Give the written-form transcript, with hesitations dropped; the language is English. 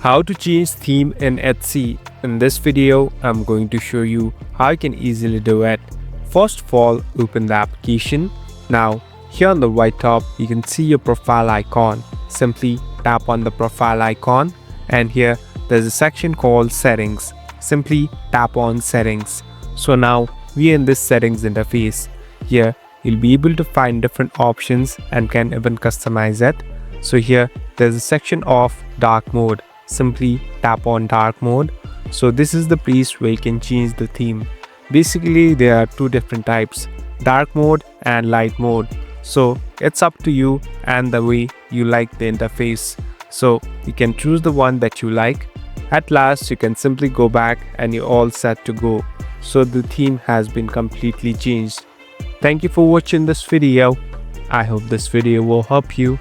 How to change theme in Etsy. In this video, I'm going to show you how you can easily do it. First of all, open the application. Now, here on the right top, you can see your profile icon. Simply tap on the profile icon, and here there's a section called Settings. Simply tap on Settings. So now we are in this settings interface. Here you'll be able to find different options and can even customize it. So here there's a section of dark mode. Simply tap on dark mode. So this is the place where you can change the theme. Basically there are two different types, dark mode and light mode. So it's up to you and the way you like the interface. So you can choose the one that you like. At last you can simply go back and you're all set to go. So the theme has been completely changed. Thank you for watching this video. I hope this video will help you.